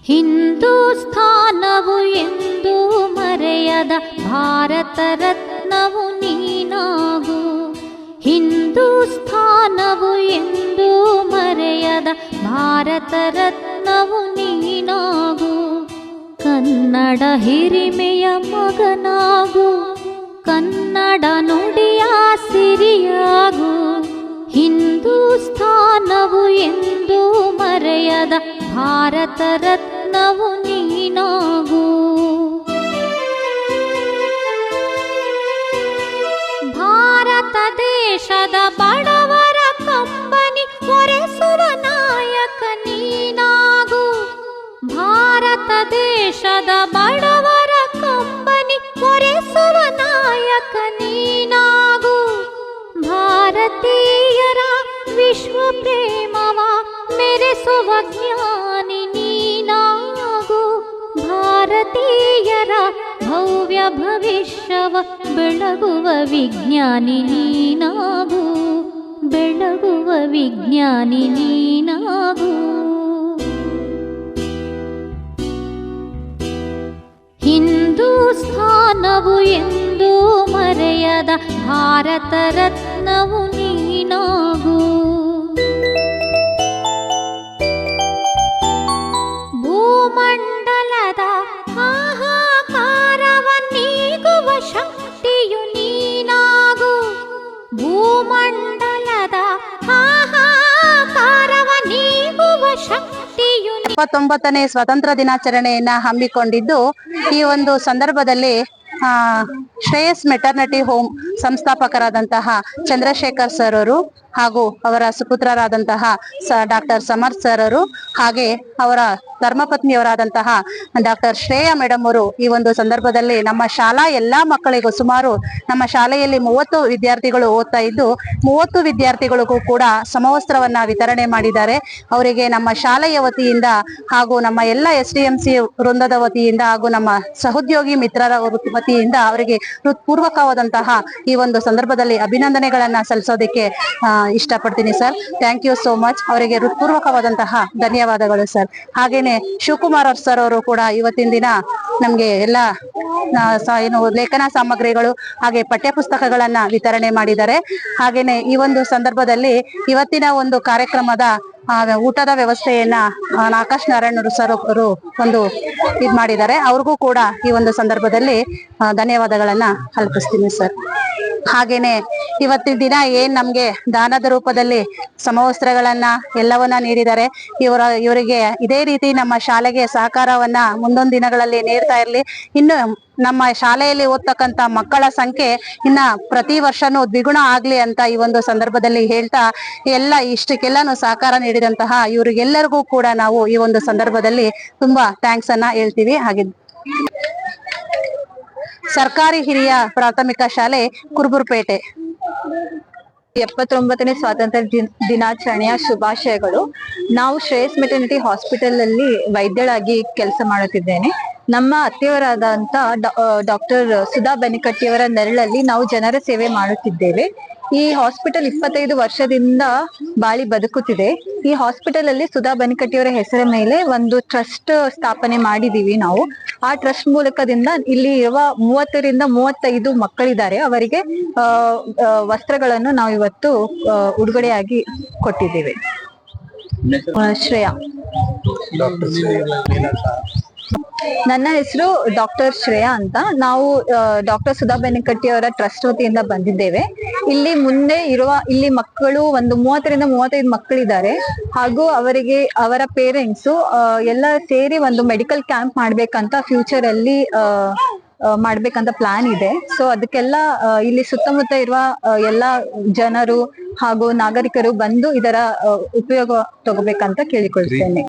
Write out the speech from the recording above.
ಹಿಂದೂಸ್ಥಾನವು ಎಂದು ಮರೆಯದ ಭಾರತ ರತ್ನವು ನೀನಾಗು. ಹಿಂದೂಸ್ಥಾನವು ಎಂದು ಮರೆಯದ ಭಾರತ ರತ್ನವು ನೀನಾಗು. ಕನ್ನಡ ಹಿರಿಮೆಯ ಮಗನಾಗು, ಕನ್ನಡ ನುಡಿಯ ಸಿರಿಯಾಗು. ಹಿಂದೂಸ್ಥಾನವು ಎಂದು ಮರೆಯದ ಭಾರತ ರತ್ನವು ನೀನಾಗು. ಭಾರತ ದೇಶದ ಬಡವರ ಕಂಬನಿ ಒರೆಸುವ ನಾಯಕ ನೀನಾಗು. ಭಾರತ ದೇಶದ ಬಡವರ ಕಂಬನಿ ಒರೆಸುವ ನಾಯಕ ನೀನಾಗು. ಭಾರತೀಯರ ವಿಶ್ವ ಪ್ರೇಮವ ಮೆರೆಸುವ ಜ್ಞಾನಿ ನೀನಾಗು. ಭಾರತೀಯರ ಭವ್ಯ ಭವಿಷ್ಯವ ಬೆಳಗುವ ವಿಜ್ಞಾನಿ ನೀನಾಗು. ಬೆಳಗುವ ವಿಜ್ಞಾನಿ ನೀನಾಗು. ಹಿಂದೂಸ್ಥಾನವು ಎಂದು ಮರೆಯದ ಭಾರತ ರತ್ನವು ನೀನಾಗು. ಭೂಮಂಡಲದ ಹಾಹಾಕಾರವ ನೀಗುವ ಶಕ್ತಿಯು ನೀನಾಗು. ಭೂಮಂಡಲದ ಹಾಹಾಕಾರವ ನೀಗುವ ಶಕ್ತಿಯು 79ನೇ ಸ್ವಾತಂತ್ರ್ಯ ದಿನಾಚರಣೆಯನ್ನ ಹಮ್ಮಿಕೊಂಡಿದ್ದು, ಈ ಒಂದು ಸಂದರ್ಭದಲ್ಲಿ ಶ್ರೇಯಸ್ ಮೆಟರ್ನಿಟಿ ಹೋಮ್ ಸಂಸ್ಥಾಪಕರಾದಂತಹ ಚಂದ್ರಶೇಖರ್ ಸರ್ ಅವರು ಹಾಗೂ ಅವರ ಸುಪುತ್ರರಾದಂತಹ ಡಾಕ್ಟರ್ ಸಮರ್ಥ್ ಸರ್ ಅವರು, ಹಾಗೆ ಅವರ ಧರ್ಮಪತ್ನಿಯವರಾದಂತಹ ಡಾಕ್ಟರ್ ಶ್ರೇಯಾ ಮೇಡಮ್ ಅವರು ಈ ಒಂದು ಸಂದರ್ಭದಲ್ಲಿ ನಮ್ಮ ಶಾಲಾ ಎಲ್ಲಾ ಮಕ್ಕಳಿಗೂ, ಸುಮಾರು ನಮ್ಮ ಶಾಲೆಯಲ್ಲಿ 30 ವಿದ್ಯಾರ್ಥಿಗಳು ಓದ್ತಾ ಇದ್ದು 30 ವಿದ್ಯಾರ್ಥಿಗಳಿಗೂ ಕೂಡ ಸಮವಸ್ತ್ರವನ್ನ ವಿತರಣೆ ಮಾಡಿದ್ದಾರೆ. ಅವರಿಗೆ ನಮ್ಮ ಶಾಲೆಯ ವತಿಯಿಂದ ಹಾಗೂ ನಮ್ಮ ಎಲ್ಲ SDMC ವೃಂದದ ವತಿಯಿಂದ ಹಾಗೂ ನಮ್ಮ ಸಹೋದ್ಯೋಗಿ ಮಿತ್ರರ ವತಿಯಿಂದ ಅವರಿಗೆ ಹೃತ್ಪೂರ್ವಕವಾದಂತಹ ಈ ಒಂದು ಸಂದರ್ಭದಲ್ಲಿ ಅಭಿನಂದನೆಗಳನ್ನ ಸಲ್ಲಿಸೋದಕ್ಕೆ ಇಷ್ಟಪಡ್ತೀನಿ sir. Thank you so much. ಅವರಿಗೆ ಹೃತ್ಪೂರ್ವಕವಾದಂತಹ ಧನ್ಯವಾದಗಳು ಸರ್. ಹಾಗೇನೆ ಶಿವಕುಮಾರ್ ಸರ್ ಅವರು ಕೂಡ ಇವತ್ತಿನ ದಿನ ನಮ್ಗೆ ಎಲ್ಲ ಏನು ಲೇಖನ ಸಾಮಗ್ರಿಗಳು ಹಾಗೆ ಪಠ್ಯ ಪುಸ್ತಕಗಳನ್ನ ವಿತರಣೆ ಮಾಡಿದ್ದಾರೆ. ಹಾಗೇನೆ ಈ ಒಂದು ಸಂದರ್ಭದಲ್ಲಿ ಇವತ್ತಿನ ಒಂದು ಕಾರ್ಯಕ್ರಮದ ಊಟದ ವ್ಯವಸ್ಥೆಯನ್ನ ಆಕಾಶ್ ನಾರಾಯಣ್ ಸರ್ ಅವರು ಒಂದು ಇದ್ ಮಾಡಿದ್ದಾರೆ. ಅವ್ರಿಗೂ ಕೂಡ ಈ ಒಂದು ಸಂದರ್ಭದಲ್ಲಿ ಧನ್ಯವಾದಗಳನ್ನ ಅರ್ಪಿಸ್ತೀನಿ ಸರ್. ಹಾಗೇನೆ ಇವತ್ತಿನ ದಿನ ಏನ್ ನಮ್ಗೆ ದಾನದ ರೂಪದಲ್ಲಿ ಸಮವಸ್ತ್ರಗಳನ್ನ ಎಲ್ಲವನ್ನ ನೀಡಿದ್ದಾರೆ. ಇವರಿಗೆ ಇದೇ ರೀತಿ ನಮ್ಮ ಶಾಲೆಗೆ ಸಹಕಾರವನ್ನ ಮುಂದೊಂದು ದಿನಗಳಲ್ಲಿ ನೀಡ್ತಾ ಇರ್ಲಿ. ಇನ್ನು ನಮ್ಮ ಶಾಲೆಯಲ್ಲಿ ಓದ್ತಕ್ಕಂತ ಮಕ್ಕಳ ಸಂಖ್ಯೆ ಇನ್ನ ಪ್ರತಿ ವರ್ಷನೂ ದ್ವಿಗುಣ ಆಗ್ಲಿ ಅಂತ ಈ ಒಂದು ಸಂದರ್ಭದಲ್ಲಿ ಹೇಳ್ತಾ, ಇಷ್ಟಕ್ಕೆಲ್ಲಾನು ಸಹಕಾರ ನೀಡಿದಂತಹ ಇವರಿಗೆಲ್ಲರಿಗೂ ಕೂಡ ನಾವು ಈ ಒಂದು ಸಂದರ್ಭದಲ್ಲಿ ತುಂಬಾ ಥ್ಯಾಂಕ್ಸ್ ಅನ್ನ ಹೇಳ್ತೀವಿ. ಹಾಗೆ ಸರ್ಕಾರಿ ಹಿರಿಯ ಪ್ರಾಥಮಿಕ ಶಾಲೆ ಕುರುಬುರ್ಪೇಟೆ 79ನೇ ಸ್ವಾತಂತ್ರ್ಯ ದಿನಾಚರಣೆಯ ಶುಭಾಶಯಗಳು. ನಾವು ಶ್ರೇಯಸ್ ಮೆಟರ್ನಿಟಿ ಹಾಸ್ಪಿಟಲ್ ಅಲ್ಲಿ ವೈದ್ಯಳಾಗಿ ಕೆಲಸ ಮಾಡುತ್ತಿದ್ದೇನೆ. ನಮ್ಮ ಅತ್ತೆಯವರಾದಂತ ಡಾಕ್ಟರ್ ಸುಧಾ ಬೆನಿಕಟ್ಟಿಯವರ ನೆರಳಲ್ಲಿ ನಾವು ಜನರ ಸೇವೆ ಮಾಡುತ್ತಿದ್ದೇವೆ. ಈ ಹಾಸ್ಪಿಟಲ್ 25 ವರ್ಷದಿಂದ ಬಾಳಿ ಬದುಕುತ್ತಿದೆ. ಈ ಹಾಸ್ಪಿಟಲ್ ಅಲ್ಲಿ ಸುಧಾ ಬೆನಿಕಟ್ಟಿಯವರ ಹೆಸರ ಮೇಲೆ ಒಂದು ಟ್ರಸ್ಟ್ ಸ್ಥಾಪನೆ ಮಾಡಿದೀವಿ ನಾವು. ಆ ಟ್ರಸ್ಟ್ ಮೂಲಕದಿಂದ ಇಲ್ಲಿ ಇರುವ 30 ರಿಂದ 35 ಮಕ್ಕಳಿದ್ದಾರೆ. ಅವರಿಗೆ ವಸ್ತ್ರಗಳನ್ನು ನಾವು ಇವತ್ತು ಉಡುಗೊರೆಯಾಗಿ ಕೊಟ್ಟಿದ್ದೇವೆ. ಶ್ರೇಯಾ. ನನ್ನ ಹೆಸರು ಡಾಕ್ಟರ್ ಶ್ರೇಯಾ ಅಂತ. ನಾವು ಡಾಕ್ಟರ್ ಸುಧಾ ಬೆನಿಕಟ್ಟಿ ಅವರ ಟ್ರಸ್ಟ್ ವತಿಯಿಂದ ಬಂದಿದ್ದೇವೆ. ಇಲ್ಲಿ ಮುಂದೆ ಇಲ್ಲಿ ಮಕ್ಕಳು ಒಂದು 30 ರಿಂದ 35 ಮಕ್ಕಳಿದ್ದಾರೆ. ಹಾಗೂ ಅವರ ಪೇರೆಂಟ್ಸ್ ಎಲ್ಲ ಸೇರಿ ಒಂದು ಮೆಡಿಕಲ್ ಕ್ಯಾಂಪ್ ಮಾಡ್ಬೇಕಂತ ಫ್ಯೂಚರ್ ಅಲ್ಲಿ ಮಾಡ್ಬೇಕಂತ ಪ್ಲಾನ್ ಇದೆ. ಸೊ ಅದಕ್ಕೆಲ್ಲ ಇಲ್ಲಿ ಸುತ್ತಮುತ್ತ ಇರುವ ಎಲ್ಲ ಜನರು ಹಾಗೂ ನಾಗರಿಕರು ಬಂದು ಇದರ ಉಪಯೋಗ ತಗೋಬೇಕಂತ ಕೇಳಿಕೊಳ್ತೇನೆ.